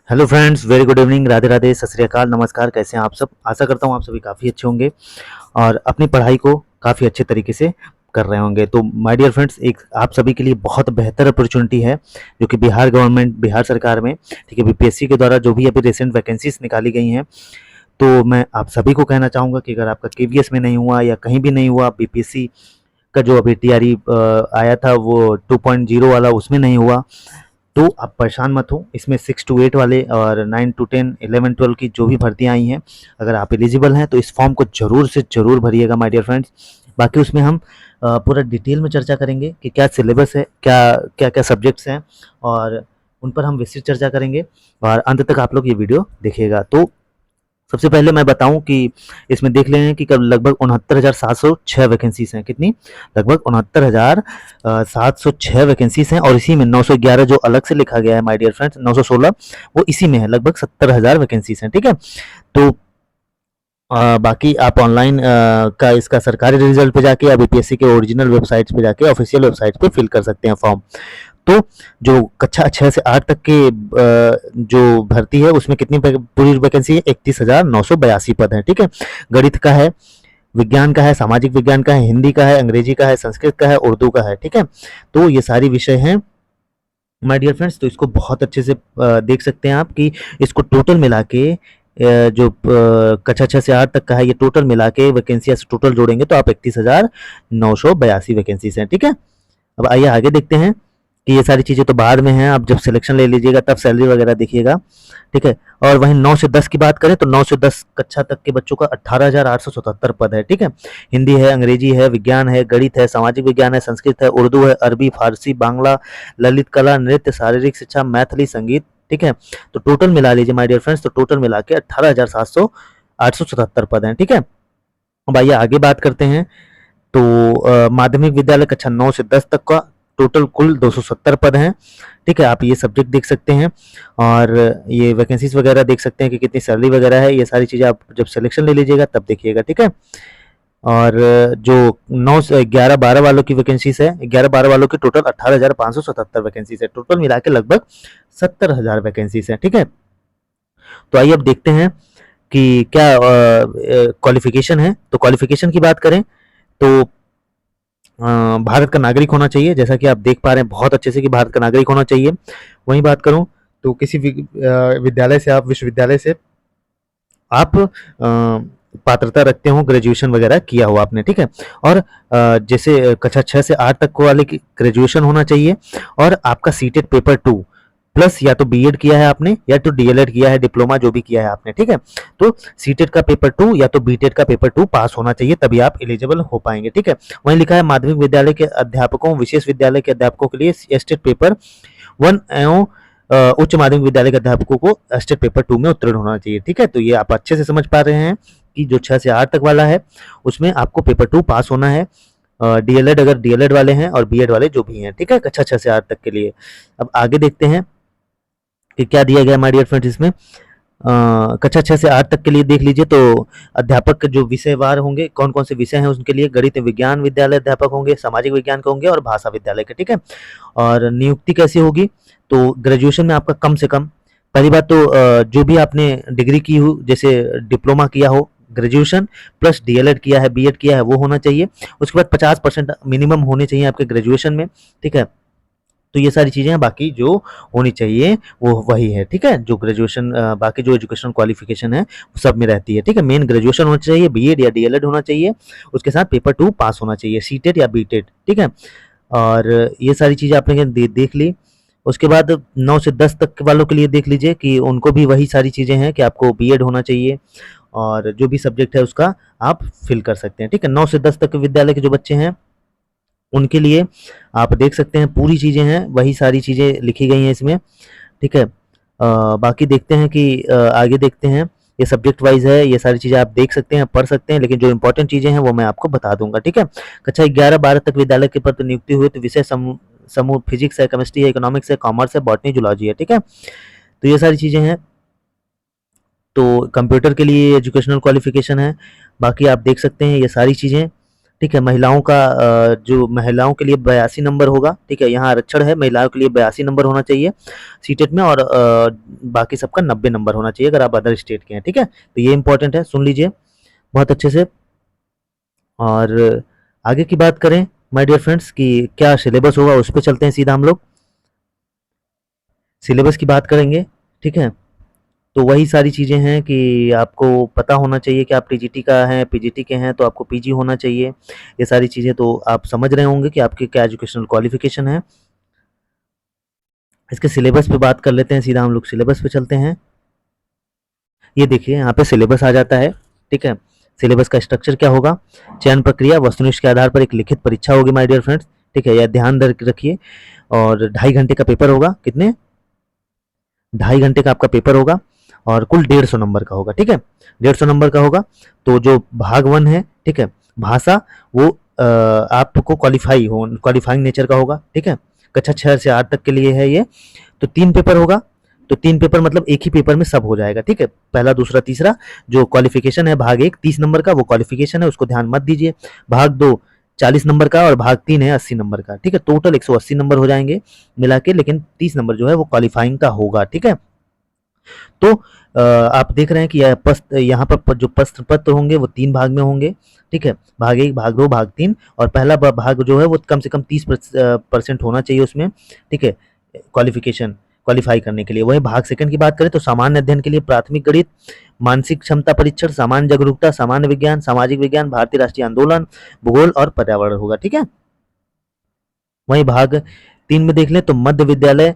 Hello friends, very good evening, Radhe Radhe, सत श्री अकाल, नमस्कार। कैसे हैं आप सब? आशा करता हूँ आप सभी काफ़ी अच्छे होंगे और अपनी पढ़ाई को काफ़ी अच्छे तरीके से कर रहे होंगे। तो माय डियर फ्रेंड्स, एक आप सभी के लिए बहुत बेहतर अपॉर्चुनिटी है जो कि बिहार गवर्नमेंट, बिहार सरकार में, ठीक है, बीपीएससी के द्वारा जो भी अभी रिसेंट वैकेंसीज निकाली गई हैं। तो मैं आप सभी को कहना चाहूँगा कि अगर आपका केवीएस में नहीं हुआ या कहीं भी नहीं हुआ, बीपीएससी का जो अभी टीआरई आया था वो 2.0 वाला, उसमें नहीं हुआ, तो आप परेशान मत हो। इसमें 6 टू 8 वाले और 9 टू 10, 11 12 की जो भी भर्तियां आई हैं, अगर आप एलिजिबल हैं तो इस फॉर्म को ज़रूर से ज़रूर भरिएगा माय डियर फ्रेंड्स। बाकी उसमें हम पूरा डिटेल में चर्चा करेंगे कि क्या सिलेबस है, क्या क्या सब्जेक्ट्स हैं, और उन पर हम विस्तृत चर्चा करेंगे। और अंत तक आप लोग ये वीडियो देखिएगा। तो सबसे पहले मैं बताऊं कि इसमें देख लें कि कब लगभग 69,706 वैकेंसीज हैं। कितनी? लगभग 69,706 वैकेंसीज हैं, और इसी में 911 जो अलग से लिखा गया है माय डियर फ्रेंड्स, 916 वो इसी में है। लगभग 70,000 वैकेंसीज हैं, ठीक है। तो बाकी आप ऑनलाइन का इसका सरकारी रिजल्ट पे जाके या बीपीएससी के ओरिजिनल वेबसाइट्स पे जाके, ऑफिशियल वेबसाइट पे फिल कर सकते हैं फॉर्म। तो जो कक्षा 6 से 8 तक के जो भर्ती है उसमें कितनी पूरी वैकेंसी है? 31,982 पद हैं, ठीक है। गणित का है, विज्ञान का है, सामाजिक विज्ञान का है, हिंदी का है, अंग्रेजी का है, संस्कृत का है, उर्दू का है, ठीक है। तो ये सारी विषय हैं माय डियर फ्रेंड्स। तो इसको बहुत अच्छे से देख सकते हैं आप कि इसको टोटल मिला के जो कक्षा 6 से 8 तक का है, ये टोटल मिला के वैकेंसी टोटल जोड़ेंगे तो आप 31,982 वैकेंसीज हैं, ठीक है। अब आइए आगे देखते हैं कि ये सारी चीज़ें तो बाद में हैं। आप जब सिलेक्शन ले लीजिएगा तब सैलरी वगैरह देखिएगा, ठीक है। और वहीं 9 से 10 की बात करें तो 9 से 10 कक्षा तक के बच्चों का 18,877 पद है, ठीक है। हिंदी है, अंग्रेजी है, विज्ञान है, गणित है, सामाजिक विज्ञान है, संस्कृत है, उर्दू है, अरबी, फारसी, बांग्ला, ललित कला, नृत्य, शारीरिक शिक्षा, मैथिली, संगीत, ठीक है। तो टोटल मिला लीजिए माय डियर फ्रेंड्स, तो टोटल मिला के 18,877 पद हैं, ठीक है। अब आइए आगे बात करते हैं। तो माध्यमिक विद्यालय कक्षा 9 से 10 तक का टोटल कुल 270 पद हैं, ठीक है। आप ये सब्जेक्ट देख सकते हैं और ये वैकेंसीज वगैरह देख सकते हैं कि कितनी सैलरी वगैरह है। ये सारी चीज़ें आप जब सिलेक्शन ले लीजिएगा तब देखिएगा, ठीक है। और जो 9 से 11 12 वालों की वैकेंसीज है, 11 12 वालों की टोटल 18,577 वैकेंसीज है। टोटल मिला के लगभग 70,000 वैकेंसीज है, ठीक है। तो आइए अब देखते हैं कि क्या क्वालिफिकेशन है। तो क्वालिफिकेशन की बात करें तो भारत का नागरिक होना चाहिए, जैसा कि आप देख पा रहे हैं बहुत अच्छे से कि भारत का नागरिक होना चाहिए। वहीं बात करूं तो किसी विद्यालय से, आप विश्वविद्यालय से आप पात्रता रखते हो, ग्रेजुएशन वगैरह किया हो आपने, ठीक है। और जैसे कक्षा 6 से 8 तक वाले की ग्रेजुएशन होना चाहिए, और आपका सीटेट पेपर 2 प्लस या तो बीएड किया है आपने या तो डीएलएड किया है, डिप्लोमा जो भी किया है आपने, ठीक है। तो सीटेट का पेपर 2 या तो बीटेड का पेपर 2 पास होना चाहिए, तभी आप एलिजिबल हो पाएंगे, ठीक है। वहीं लिखा है माध्यमिक विद्यालय के अध्यापकों, विशेष विद्यालय के अध्यापकों के लिए स्टेट पेपर 1 एवं उच्च माध्यमिक विद्यालय के अध्यापकों को स्टेट पेपर 2 में उत्तीर्ण होना चाहिए, ठीक है। तो ये आप अच्छे से समझ पा रहे हैं कि जो 6 से 8 तक वाला है उसमें आपको पेपर 2 पास होना है। डीएलएड अगर डीएलएड वाले हैं और बीएड वाले जो भी हैं, ठीक है, कक्षा 6 से 8 तक के लिए। अब आगे देखते हैं कि क्या दिया गया माय डियर फ्रेंड्स इसमें। कक्षा 6 से 8 तक के लिए देख लीजिए तो अध्यापक के जो विषयवार होंगे, कौन कौन से विषय हैं उनके लिए, गणित विज्ञान विद्यालय अध्यापक होंगे, सामाजिक विज्ञान के होंगे और भाषा विद्यालय के, ठीक है। और नियुक्ति कैसी होगी? तो ग्रेजुएशन में आपका कम से कम, पहली बात तो जो भी आपने डिग्री की हो, जैसे डिप्लोमा किया हो, ग्रेजुएशन प्लस डीएलएड किया है, बीएड किया है, वो होना चाहिए। उसके बाद 50% मिनिमम होने चाहिए आपके ग्रेजुएशन में, ठीक है। तो ये सारी चीज़ें हैं, बाकी जो होनी चाहिए वो वही है, ठीक है। जो ग्रेजुएशन बाकी जो एजुकेशनल क्वालिफिकेशन है वो सब में रहती है, ठीक है। मेन ग्रेजुएशन होना चाहिए, बीएड या डीएलएड होना चाहिए, उसके साथ पेपर 2 पास होना चाहिए, सीटेट या बीटेड, ठीक है। और ये सारी चीज़ें आपने देख ली। उसके बाद 9 से 10 तक वालों के लिए देख लीजिए कि उनको भी वही सारी चीज़ें हैं कि आपको बीएड होना चाहिए और जो भी सब्जेक्ट है उसका आप फिल कर सकते हैं, ठीक है। 9 से 10 तक के विद्यालय के जो बच्चे हैं उनके लिए आप देख सकते हैं पूरी चीज़ें हैं, वही सारी चीज़ें लिखी गई हैं इसमें, ठीक है। बाकी देखते हैं कि आगे देखते हैं, ये सब्जेक्ट वाइज है, ये सारी चीज़ें आप देख सकते हैं, पढ़ सकते हैं, लेकिन जो इंपॉर्टेंट चीज़ें हैं वो मैं आपको बता दूंगा, ठीक है। कक्षा 11 12 तक विद्यालय के पद नियुक्ति हुए तो विषय समूह समूह फिजिक्स है, केमिस्ट्री है, इकोनॉमिक्स है, कॉमर्स है, बॉटनी, जूलॉजी है, ठीक है। तो ये सारी चीज़ें हैं। तो कंप्यूटर के लिए एजुकेशनल क्वालिफिकेशन है, बाकी आप देख सकते हैं ये सारी चीज़ें, ठीक है। महिलाओं का जो महिलाओं के लिए 82 नंबर होगा, ठीक है, यहाँ आरक्षण है, महिलाओं के लिए 82 नंबर होना चाहिए सीटेट में, और बाकी सबका 90 नंबर होना चाहिए अगर आप अदर स्टेट के हैं, ठीक है। तो ये इंपॉर्टेंट है, सुन लीजिए बहुत अच्छे से। और आगे की बात करें माय डियर फ्रेंड्स कि क्या सिलेबस होगा, उस पर चलते हैं सीधा हम लोग। सिलेबस की बात करेंगे, ठीक है। तो वही सारी चीज़ें हैं कि आपको पता होना चाहिए कि आप टीजीटी का हैं, पीजीटी के हैं तो आपको पीजी होना चाहिए। ये सारी चीज़ें तो आप समझ रहे होंगे कि आपकी क्या एजुकेशनल क्वालिफिकेशन है। इसके सिलेबस पे बात कर लेते हैं, सीधा हम लोग सिलेबस पे चलते हैं। ये देखिए यहाँ पे सिलेबस आ जाता है, ठीक है। सिलेबस का स्ट्रक्चर क्या होगा, चयन प्रक्रिया वस्तुनिष्ठ के आधार पर एक लिखित परीक्षा होगी माय डियर फ्रेंड्स, ठीक है, यह ध्यान रखिए। और 2.5 घंटे का पेपर होगा, कितने, 2.5 घंटे का आपका पेपर होगा, और कुल 150 नंबर का होगा, ठीक है, 150 नंबर का होगा। तो जो भाग 1 है, ठीक है, भाषा, वो आपको क्वालिफाइंग नेचर का होगा, ठीक है, कक्षा 6 से 8 तक के लिए है ये। तो 3 पेपर होगा, तो 3 पेपर मतलब एक ही पेपर में सब हो जाएगा, ठीक है, पहला दूसरा तीसरा। जो क्वालिफिकेशन है भाग 1 30 नंबर का, वो क्वालिफिकेशन है, उसको ध्यान मत दीजिए। भाग 2 40 नंबर का, और भाग 3 है 80 नंबर का, ठीक है, टोटल 180 नंबर हो जाएंगे मिला के, लेकिन 30 नंबर जो है वो क्वालिफाइंग का होगा, ठीक है। तो आप देख रहे हैं कि यहाँ पर जो प्रश्न पत्र होंगे वो 3 भाग में होंगे, ठीक है, भाग 1 भाग 2 भाग 3, और पहला भाग जो है वो कम से कम 30% होना चाहिए उसमें, ठीक है, क्वालिफिकेशन क्वालिफाई करने के लिए। वही भाग सेकंड की बात करें तो सामान्य अध्ययन के लिए प्राथमिक गणित, मानसिक क्षमता परीक्षण, सामान्य जागरूकता, सामान्य विज्ञान, सामाजिक विज्ञान, भारतीय राष्ट्रीय आंदोलन, भूगोल और पर्यावरण होगा, ठीक है। वहीं भाग 3 में देख लें तो मध्य विद्यालय,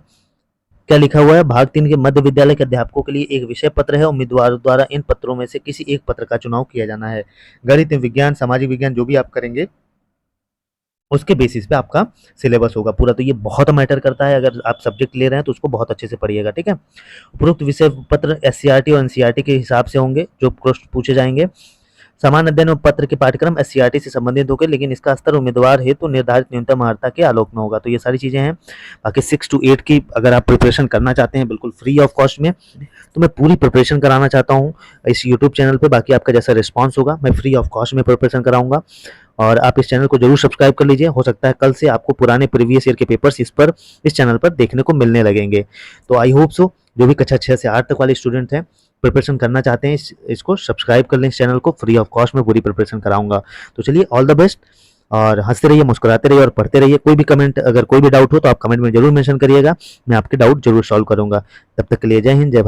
क्या लिखा हुआ है, भाग 3 के मध्य विद्यालय के अध्यापकों के लिए एक विषय पत्र है, उम्मीदवारों द्वारा इन पत्रों में से किसी एक पत्र का चुनाव किया जाना है। गणित, विज्ञान, सामाजिक विज्ञान जो भी आप करेंगे उसके बेसिस पे आपका सिलेबस होगा पूरा। तो ये बहुत मैटर करता है, अगर आप सब्जेक्ट ले रहे हैं तो उसको बहुत अच्छे से पढ़िएगा, ठीक है। उपरोक्त विषय पत्र एससीईआरटी और एनसीईआरटी के हिसाब से होंगे जो प्रश्न पूछे जाएंगे। समान अध्ययन पत्र के पाठ्यक्रम एससीईआरटी से संबंधित होंगे, लेकिन इसका स्तर उम्मीदवार हेतु निर्धारित न्यूनतम अर्हता के आलोक में होगा। तो ये सारी चीजें हैं। बाकी 6 to 8 की अगर आप प्रिपरेशन करना चाहते हैं बिल्कुल फ्री ऑफ कॉस्ट में, तो मैं पूरी प्रिपरेशन कराना चाहता हूँ इस यूट्यूब चैनल पे। बाकी आपका जैसा रिस्पॉन्स होगा मैं फ्री ऑफ कॉस्ट में प्रिपरेशन कराऊंगा, और आप इस चैनल को जरूर सब्सक्राइब कर लीजिए। हो सकता है कल से आपको पुराने प्रीवियस ईयर के पेपर्स इस चैनल पर देखने को मिलने लगेंगे। तो आई होप सो जो भी कक्षा 6 से 8 तक वाले स्टूडेंट हैं प्रिपरेशन करना चाहते हैं इसको सब्सक्राइब कर लें, इस चैनल को फ्री ऑफ कॉस्ट में पूरी प्रिपरेशन कराऊंगा। तो चलिए ऑल द बेस्ट, और हंसते रहिए, मुस्कुराते रहिए और पढ़ते रहिए। कोई भी कमेंट, अगर कोई भी डाउट हो तो आप कमेंट में जरूर मेंशन करिएगा, मैं आपके डाउट जरूर सॉल्व करूंगा। तब तक के लिए जय हिंद, जय भारत।